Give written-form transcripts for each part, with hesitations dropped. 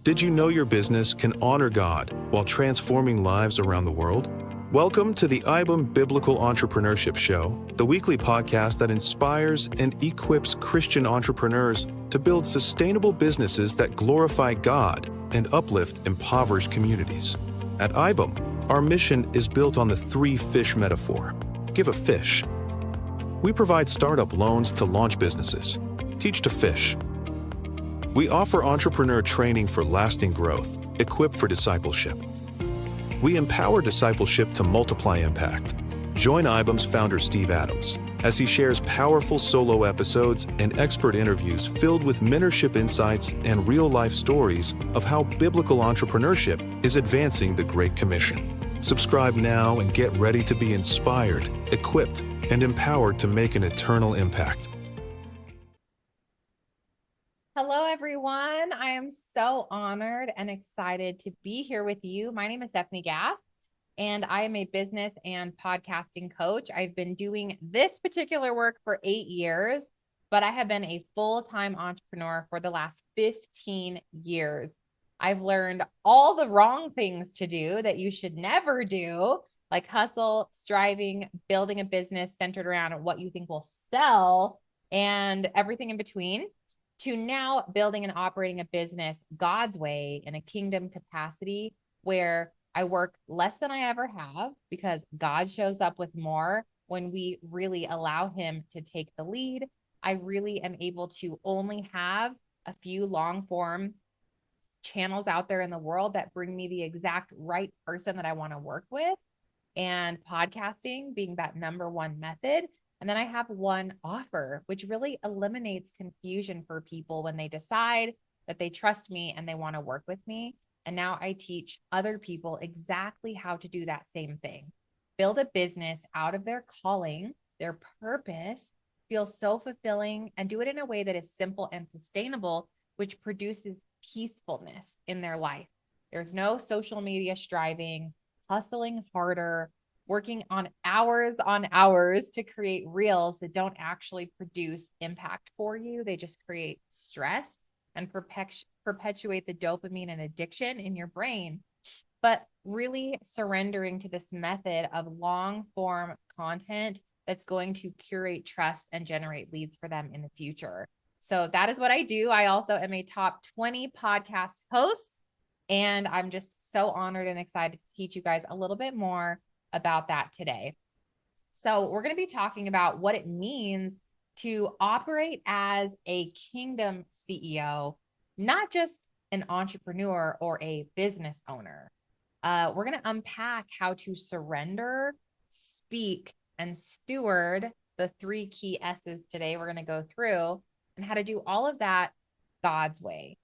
Did you know your business can honor God while transforming lives around the world? Welcome to the IBM Biblical Entrepreneurship Show, the weekly podcast that inspires and equips Christian entrepreneurs to build sustainable businesses that glorify God and uplift impoverished communities. At IBM, our mission is built on the three fish metaphor. Give a fish. We provide startup loans to launch businesses. Teach to fish. We offer entrepreneur training for lasting growth, equipped for discipleship. We empower discipleship to multiply impact. Join IBM's founder Steve Adams as he shares powerful solo episodes and expert interviews filled with mentorship insights and real-life stories of how biblical entrepreneurship is advancing the Great Commission. Subscribe now and get ready to be inspired, equipped, and empowered to make an eternal impact. Hello, everyone. I am so honored and excited to be here with you. My name is Stephanie Gaff, and I am a business and podcasting coach. I've been doing this particular work for 8 years, but I have been a full-time entrepreneur for the last 15 years. I've learned all the wrong things to do that you should never do, like hustle, striving, building a business centered around what you think will sell, and everything in between, to now building and operating a business God's way in a kingdom capacity where I work less than I ever have because God shows up with more when we really allow him to take the lead. I really am able to only have a few long form channels out there in the world that bring me the exact right person that I want to work with, and podcasting being that number one method. And then I have one offer, which really eliminates confusion for people when they decide that they trust me and they want to work with me. And now I teach other people exactly how to do that same thing. Build a business out of their calling, their purpose, feel so fulfilling, and do it in a way that is simple and sustainable, which produces peacefulness in their life. There's no social media striving, hustling harder, working on hours to create reels that don't actually produce impact for you. They just create stress and perpetuate the dopamine and addiction in your brain. But really surrendering to this method of long form content that's going to curate trust and generate leads for them in the future. So that is what I do. I also am a top 20 podcast host, and I'm just so honored and excited to teach you guys a little bit more about that today. So we're going to be talking about what it means to operate as a kingdom CEO, not just an entrepreneur or a business owner. We're going to unpack how to surrender, speak, and steward, the three key S's today we're going to go through, and how to do all of that God's way,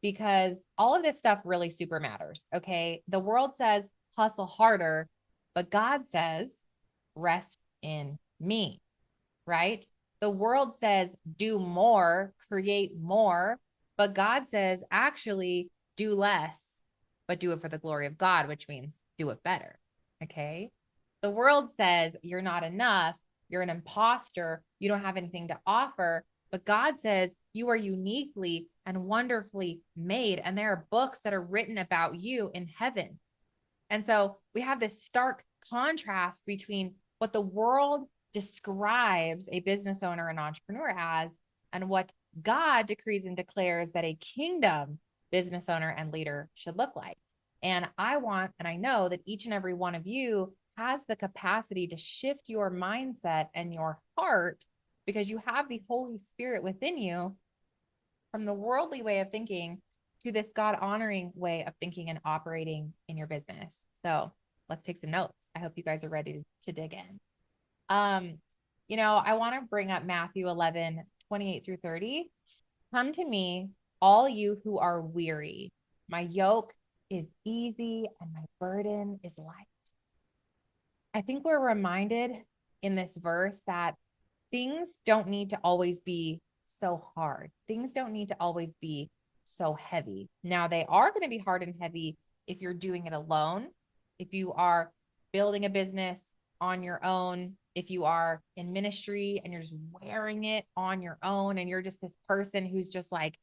because all of this stuff really super matters. Okay. The world says hustle harder, but God says, rest in me, right? The world says, do more, create more, but God says, actually do less, but do it for the glory of God, which means do it better, okay? The world says, you're not enough, you're an imposter, you don't have anything to offer, but God says, you are uniquely and wonderfully made, and there are books that are written about you in heaven. And so we have this stark contrast between what the world describes a business owner and entrepreneur as, and what God decrees and declares that a kingdom business owner and leader should look like. And I want, and I know that each and every one of you has the capacity to shift your mindset and your heart, because you have the Holy Spirit within you, from the worldly way of thinking to this God-honoring way of thinking and operating in your business. So let's take some notes. I hope you guys are ready to dig in. I want to bring up Matthew 11:28 through 30. Come to me, all you who are weary. My yoke is easy and my burden is light. I think we're reminded in this verse that things don't need to always be so hard. Things don't need to always be so heavy. Now, they are going to be hard and heavy if you're doing it alone, if you are building a business on your own, if you are in ministry and you're just wearing it on your own, and you're just this person who's just like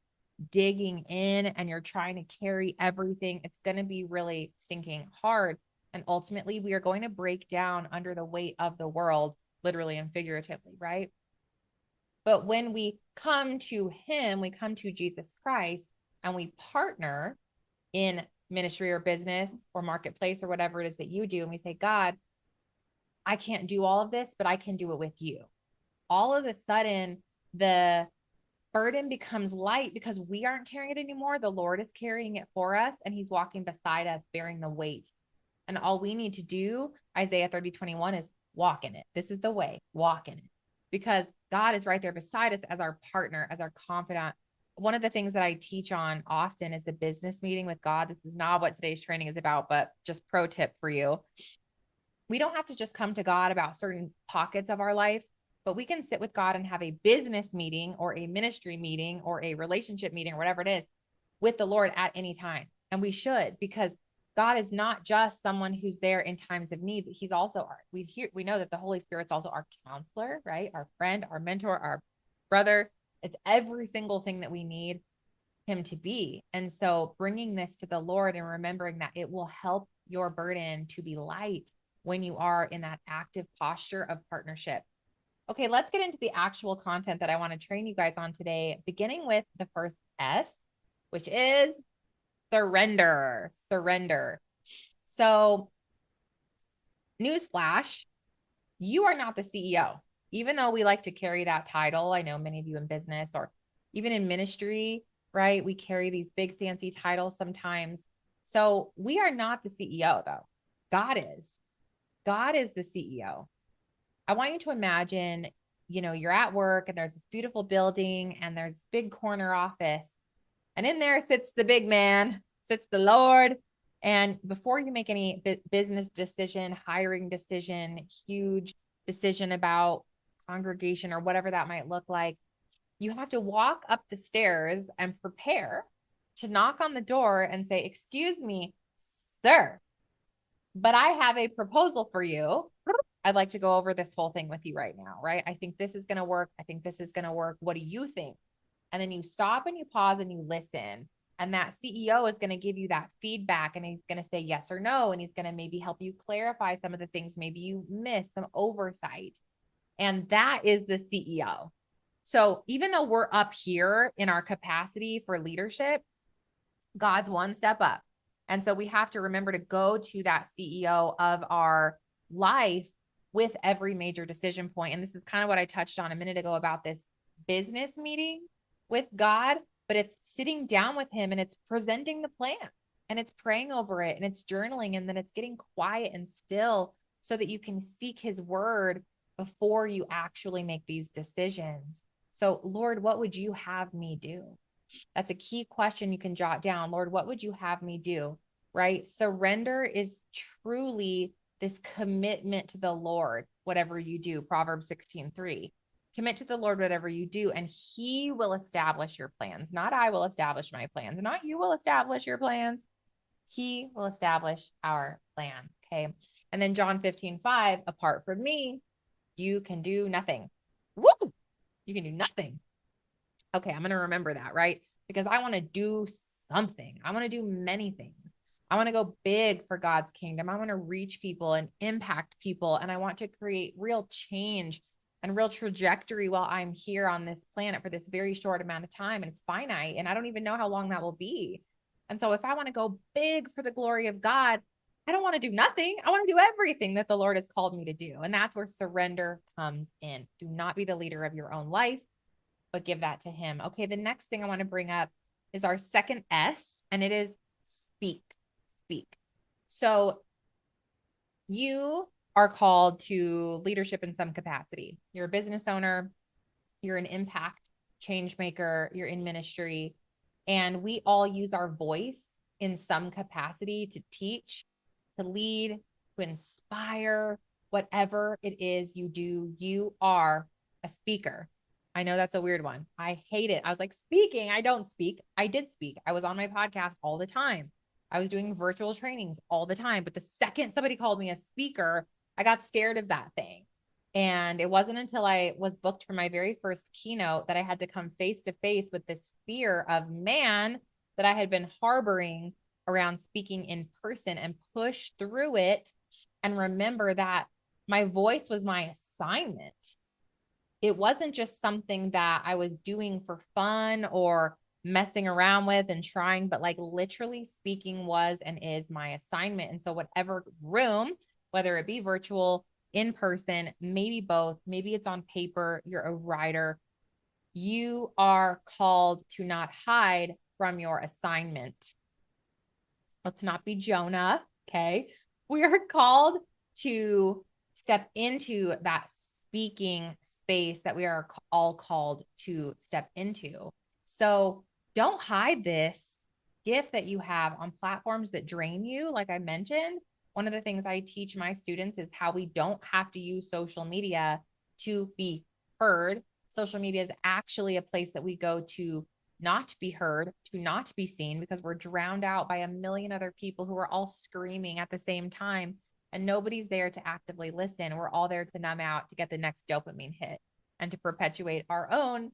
digging in and you're trying to carry everything, it's going to be really stinking hard. And ultimately, we are going to break down under the weight of the world, literally and figuratively, right? But when we come to him, we come to Jesus Christ and we partner in ministry or business or marketplace or whatever it is that you do. And we say, God, I can't do all of this, but I can do it with you. All of a sudden, the burden becomes light because we aren't carrying it anymore. The Lord is carrying it for us and he's walking beside us, bearing the weight. And all we need to do, Isaiah 30:21, is walk in it. This is the way, walk in it. Because God is right there beside us as our partner, as our confidant. One of the things that I teach on often is the business meeting with God. This is not what today's training is about, but just pro tip for you. We don't have to just come to God about certain pockets of our life, but we can sit with God and have a business meeting or a ministry meeting or a relationship meeting or whatever it is with the Lord at any time. And we should, because God is not just someone who's there in times of need, but he's also we know that the Holy Spirit's also our counselor, right? Our friend, our mentor, our brother. It's every single thing that we need him to be. And so bringing this to the Lord and remembering that it will help your burden to be light when you are in that active posture of partnership. Okay, let's get into the actual content that I want to train you guys on today, beginning with the first S, which is surrender. Surrender. So, newsflash, you are not the CEO. Even though we like to carry that title, I know many of you in business or even in ministry, right? We carry these big fancy titles sometimes. So, we are not the CEO though. God is. God is the CEO. I want you to imagine, you're at work and there's this beautiful building and there's this big corner office. And in there sits the big man, sits the Lord. And before you make any business decision, hiring decision, huge decision about congregation or whatever that might look like, you have to walk up the stairs and prepare to knock on the door and say, "Excuse me, sir, but I have a proposal for you. I'd like to go over this whole thing with you right now," right? I think this is going to work. I think this is going to work. What do you think? And then you stop and you pause and you listen. And that CEO is going to give you that feedback and he's going to say yes or no. And he's going to maybe help you clarify some of the things maybe you missed, some oversight. And that is the CEO. So even though we're up here in our capacity for leadership, God's one step up. And so we have to remember to go to that CEO of our life with every major decision point. And this is kind of what I touched on a minute ago about this business meeting with God, but it's sitting down with him and it's presenting the plan and it's praying over it and it's journaling and then it's getting quiet and still so that you can seek his word before you actually make these decisions. So, Lord, what would you have me do? That's a key question you can jot down. Lord, what would you have me do? Right? Surrender is truly this commitment to the Lord, whatever you do. Proverbs 16:3. Commit to the Lord whatever you do, and he will establish your plans. Not I will establish my plans. Not you will establish your plans. He will establish our plan. Okay. And then John 15:5, apart from me, you can do nothing. Woo! You can do nothing. Okay, I'm going to remember that, right? Because I want to do something. I want to do many things. I want to go big for God's kingdom. I want to reach people and impact people. And I want to create real change and real trajectory while I'm here on this planet for this very short amount of time. And it's finite. And I don't even know how long that will be. And so if I want to go big for the glory of God, I don't want to do nothing. I want to do everything that the Lord has called me to do. And that's where surrender comes in. Do not be the leader of your own life, but give that to him. Okay, the next thing I want to bring up is our second S, and it is speak. Speak. So you are called to leadership in some capacity. You're a business owner, you're an impact change maker, you're in ministry, and we all use our voice in some capacity to teach, to lead, to inspire, whatever it is you do. You are a speaker. I know that's a weird one. I hate it. I was like, speaking, I don't speak. I did speak. I was on my podcast all the time. I was doing virtual trainings all the time. But the second somebody called me a speaker, I got scared of that thing. And it wasn't until I was booked for my very first keynote that I had to come face to face with this fear of man that I had been harboring around speaking in person, and push through it and remember that my voice was my assignment. It wasn't just something that I was doing for fun or messing around with and trying, but like literally speaking was and is my assignment. And so whatever room, whether it be virtual, in person, maybe both, maybe it's on paper, you're a writer, you are called to not hide from your assignment. Let's not be Jonah. Okay. We are called to step into that speaking space that we are all called to step into. So don't hide this gift that you have on platforms that drain you. Like I mentioned, one of the things I teach my students is how we don't have to use social media to be heard. Social media is actually a place that we go to not be heard, to not be seen, because we're drowned out by a million other people who are all screaming at the same time, and nobody's there to actively listen. We're all there to numb out, to get the next dopamine hit, and to perpetuate our own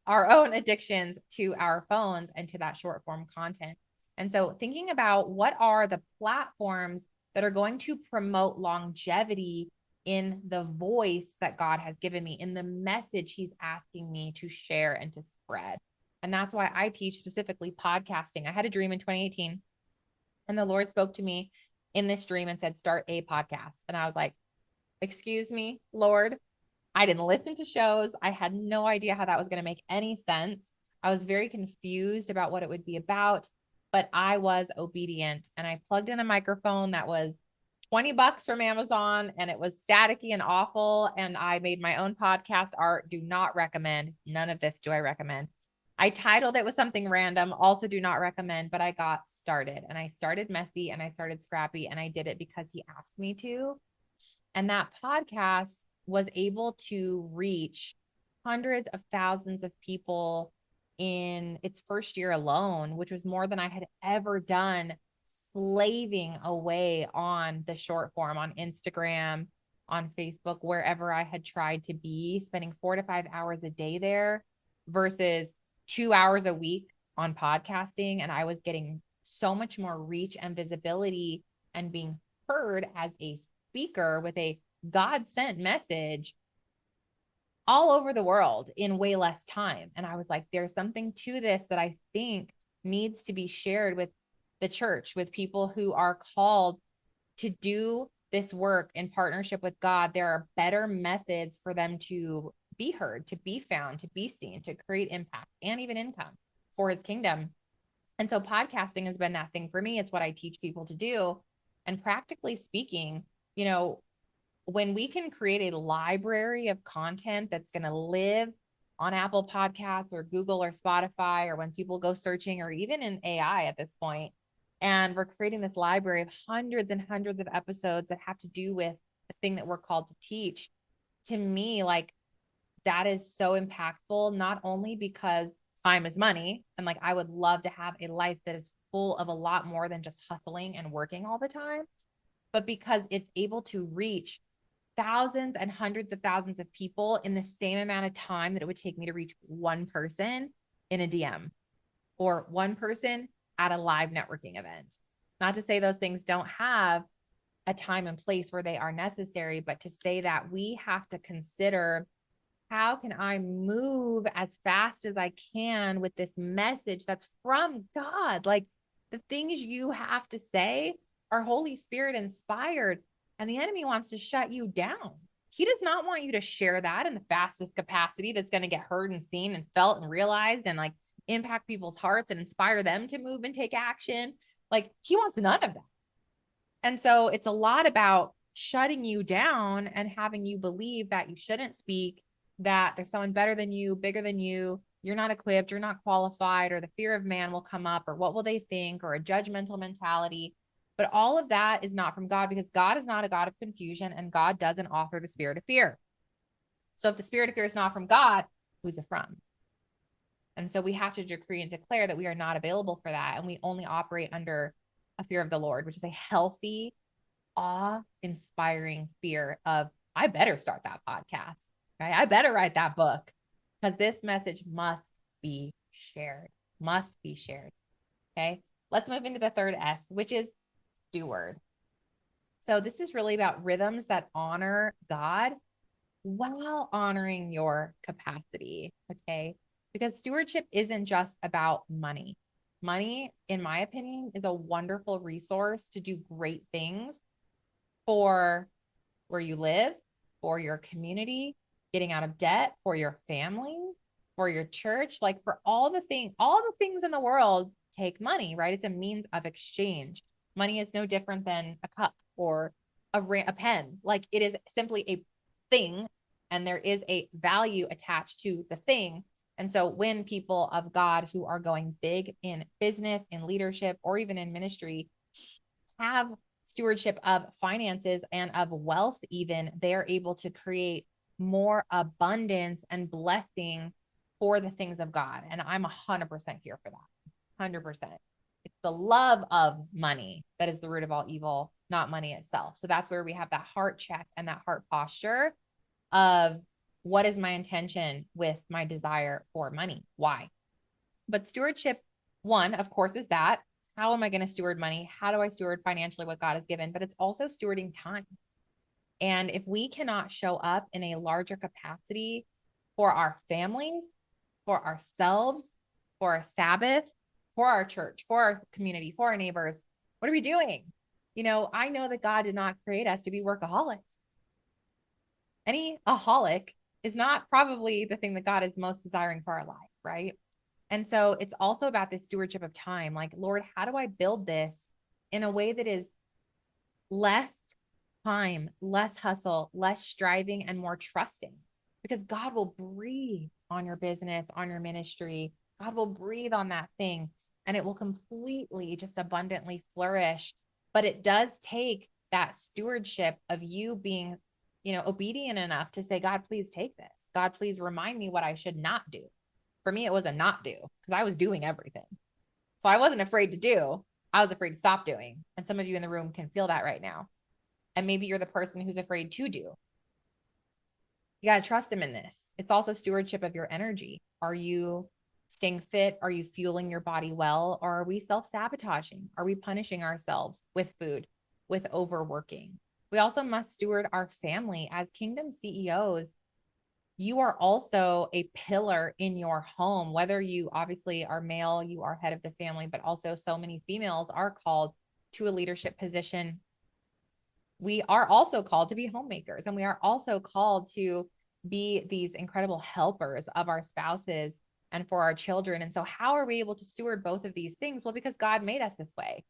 addictions to our phones and to that short form content. And so thinking about what are the platforms that are going to promote longevity in the voice that God has given me, in the message he's asking me to share and to spread. And that's why I teach specifically podcasting. I had a dream in 2018, and the Lord spoke to me in this dream and said, start a podcast. And I was like, excuse me, Lord. I didn't listen to shows. I had no idea how that was going to make any sense. I was very confused about what it would be about, but I was obedient, and I plugged in a microphone that was $20 from Amazon, and it was staticky and awful. And I made my own podcast art. Do not recommend. None of this do I recommend. I titled it with something random. Also do not recommend, but I got started, and I started messy, and I started scrappy, and I did it because he asked me to. And that podcast was able to reach hundreds of thousands of people in its first year alone, which was more than I had ever done slaving away on the short form, on Instagram, on Facebook, wherever I had tried to be, spending 4 to 5 hours a day there versus 2 hours a week on podcasting. And I was getting so much more reach and visibility and being heard as a speaker with a God sent message all over the world in way less time. And I was like, there's something to this that I think needs to be shared with the church, with people who are called to do this work in partnership with God. There are better methods for them to be heard, to be found, to be seen, to create impact and even income for his kingdom. And so podcasting has been that thing for me. It's what I teach people to do. And practically speaking, you know, when we can create a library of content that's going to live on Apple Podcasts or Google or Spotify, or when people go searching, or even in AI at this point, and we're creating this library of hundreds and hundreds of episodes that have to do with the thing that we're called to teach, to me, like, that is so impactful, not only because time is money, and like I would love to have a life that is full of a lot more than just hustling and working all the time, but because it's able to reach thousands and hundreds of thousands of people in the same amount of time that it would take me to reach one person in a DM or one person at a live networking event. Not to say those things don't have a time and place where they are necessary, but to say that we have to consider, how can I move as fast as I can with this message that's from God? Like, the things you have to say are Holy Spirit inspired, and the enemy wants to shut you down. He does not want you to share that in the fastest capacity that's going to get heard and seen and felt and realized and like impact people's hearts and inspire them to move and take action. Like, he wants none of that. And so it's a lot about shutting you down and having you believe that you shouldn't speak, that there's someone better than you, bigger than you, you're not equipped, you're not qualified, or the fear of man will come up, or what will they think, or a judgmental mentality. But all of that is not from God, because God is not a God of confusion, and God doesn't offer the spirit of fear. So if the spirit of fear is not from God, who's it from? And so we have to decree and declare that we are not available for that. And we only operate under a fear of the Lord, which is a healthy, awe-inspiring fear of, I better start that podcast, right? I better write that book because this message must be shared, must be shared. Okay. Let's move into the third S, which is steward. So this is really about rhythms that honor God while honoring your capacity. Okay. Because stewardship isn't just about money. Money, in my opinion, is a wonderful resource to do great things for where you live, for your community, getting out of debt, for your family, for your church, like for all the things in the world take money, right? It's a means of exchange. Money is no different than a cup or a pen. Like it is simply a thing, and there is a value attached to the thing. And so when people of God who are going big in business, in leadership, or even in ministry have stewardship of finances and of wealth, even, they're able to create more abundance and blessing for the things of God. And I'm 100% here for that. 100%. It's the love of money that is the root of all evil, not money itself. So that's where we have that heart check and that heart posture of what is my intention with my desire for money? Why? But stewardship, one, of course, is that. How am I going to steward money? How do I steward financially what God has given? But it's also stewarding time. And if we cannot show up in a larger capacity for our families, for ourselves, for our Sabbath, for our church, for our community, for our neighbors, what are we doing? I know that God did not create us to be workaholics. Any aholic is not probably the thing that God is most desiring for our life, right? And so it's also about this stewardship of time. Like, Lord, how do I build this in a way that is less time, less hustle, less striving, and more trusting? Because God will breathe on your business, on your ministry. God will breathe on that thing, and it will completely just abundantly flourish. But it does take that stewardship of you being, obedient enough to say, God, please take this. God, please remind me what I should not do. For me, it was a not do because I was doing everything. So I wasn't afraid to do. I was afraid to stop doing. And some of you in the room can feel that right now. And maybe you're the person who's afraid to do. You got to trust him in this. It's also stewardship of your energy. Are you staying fit? Are you fueling your body well? Or are we self-sabotaging? Are we punishing ourselves with food, with overworking? We also must steward our family as kingdom CEOs. You are also a pillar in your home, whether you obviously are male, you are head of the family, but also so many females are called to a leadership position. We are also called to be homemakers, and we are also called to be these incredible helpers of our spouses and for our children. And so how are we able to steward both of these things? Well, because God made us this way.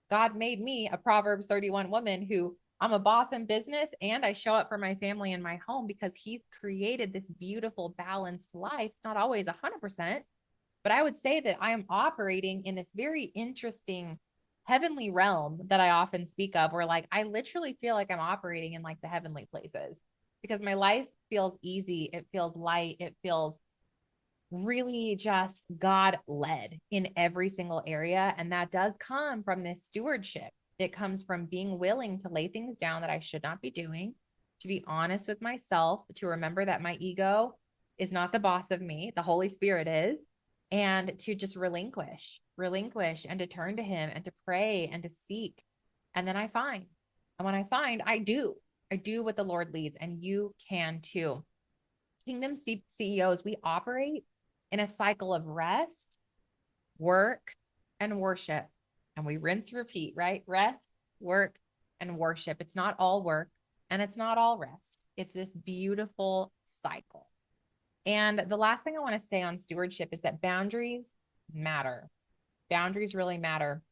God made me a Proverbs 31 woman who I'm a boss in business and I show up for my family and my home because he's created this beautiful balanced life. Not always 100%, but I would say that I am operating in this very interesting heavenly realm that I often speak of, where like, I literally feel like I'm operating in like the heavenly places because my life feels easy. It feels light. It feels really just God led in every single area. And that does come from this stewardship. It comes from being willing to lay things down that I should not be doing, to be honest with myself, to remember that my ego is not the boss of me. The Holy Spirit is, and to just relinquish and to turn to him and to pray and to seek. And then I find, and when I find, I do what the Lord leads, and you can too. Kingdom CEOs, we operate in a cycle of rest, work, and worship. And we rinse, repeat, right? Rest, work, and worship. It's not all work and it's not all rest. It's this beautiful cycle. And the last thing I want to say on stewardship is that boundaries matter. Boundaries really matter.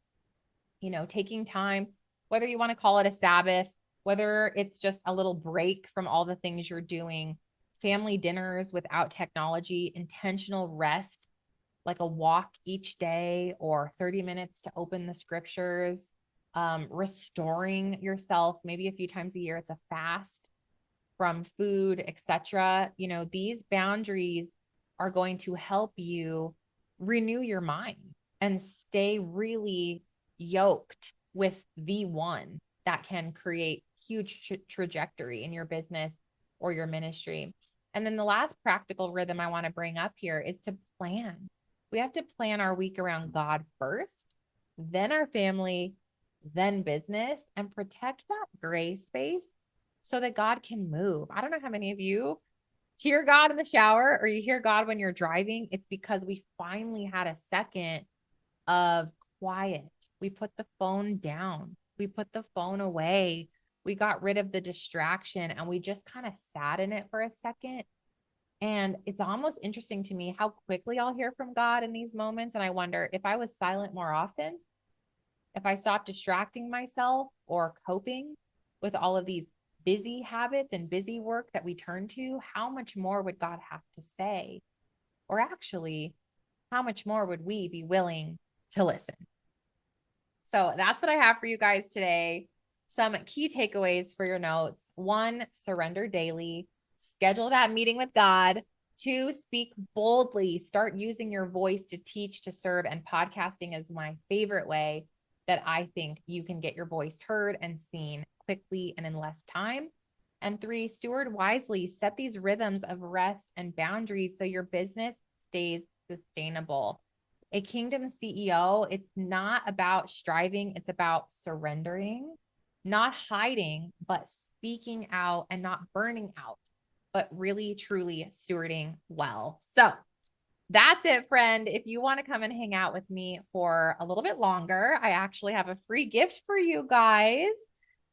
Taking time, whether you want to call it a Sabbath, whether it's just a little break from all the things you're doing, family dinners without technology, intentional rest, like a walk each day or 30 minutes to open the scriptures, restoring yourself, maybe a few times a year. It's a fast from food, etc. These boundaries are going to help you renew your mind and stay really yoked with the one that can create huge trajectory in your business or your ministry. And then the last practical rhythm I want to bring up here is to plan. We have to plan our week around God first, then our family, then business, and protect that gray space so that God can move. I don't know how many of you hear God in the shower or you hear God when you're driving. It's because we finally had a second of quiet. We put the phone down. We put the phone away. We got rid of the distraction and we just kind of sat in it for a second. And it's almost interesting to me how quickly I'll hear from God in these moments. And I wonder if I was silent more often, if I stopped distracting myself or coping with all of these busy habits and busy work that we turn to, how much more would God have to say? Or actually, how much more would we be willing to listen? So that's what I have for you guys today. Some key takeaways for your notes. 1, surrender daily. Schedule that meeting with God. 2, speak boldly. Start using your voice to teach, to serve. And podcasting is my favorite way that I think you can get your voice heard and seen quickly and in less time. And 3, steward wisely. Set these rhythms of rest and boundaries so your business stays sustainable. A kingdom CEO, it's not about striving, it's about surrendering, not hiding, but speaking out, and not burning out, but really, truly stewarding well. So that's it, friend. If you want to come and hang out with me for a little bit longer, I actually have a free gift for you guys.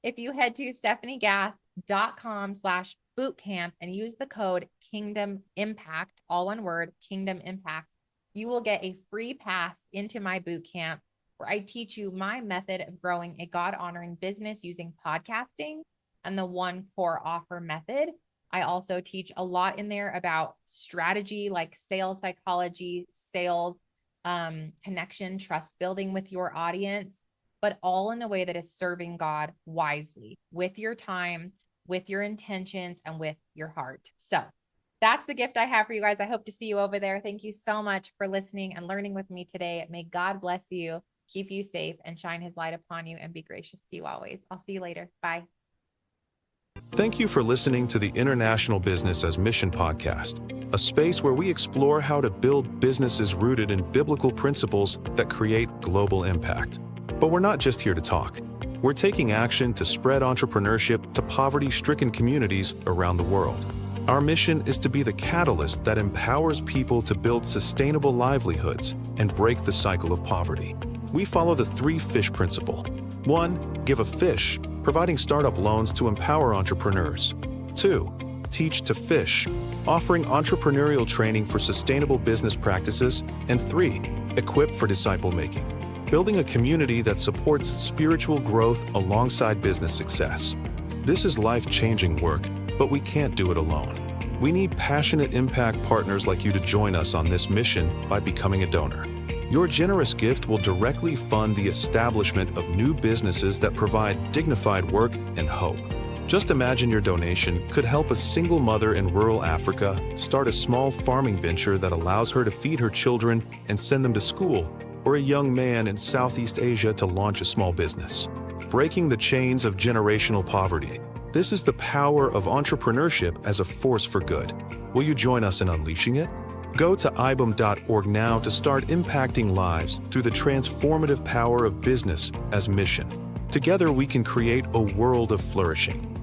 If you head to stephaniegath.com/bootcamp and use the code Kingdom Impact, all one word, Kingdom Impact, you will get a free pass into my boot camp where I teach you my method of growing a God-honoring business using podcasting and the one core offer method. I also teach a lot in there about strategy like sales psychology, sales, connection, trust building with your audience, but all in a way that is serving God wisely with your time, with your intentions, and with your heart. So that's the gift I have for you guys. I hope to see you over there. Thank you so much for listening and learning with me today. May God bless you, keep you safe, and shine his light upon you, and be gracious to you always. I'll see you later. Bye. Thank you for listening to the International Business as Mission podcast, a space where we explore how to build businesses rooted in biblical principles that create global impact. But we're not just here to talk. We're taking action to spread entrepreneurship to poverty-stricken communities around the world. Our mission is to be the catalyst that empowers people to build sustainable livelihoods and break the cycle of poverty. We follow the 3 fish principle. 1, give a fish, providing startup loans to empower entrepreneurs. 2, teach to fish, offering entrepreneurial training for sustainable business practices. And 3, equip for disciple making, building a community that supports spiritual growth alongside business success. This is life-changing work, but we can't do it alone. We need passionate impact partners like you to join us on this mission by becoming a donor. Your generous gift will directly fund the establishment of new businesses that provide dignified work and hope. Just imagine your donation could help a single mother in rural Africa start a small farming venture that allows her to feed her children and send them to school, or a young man in Southeast Asia to launch a small business. Breaking the chains of generational poverty. This is the power of entrepreneurship as a force for good. Will you join us in unleashing it? Go to ibum.org now to start impacting lives through the transformative power of business as mission. Together we can create a world of flourishing.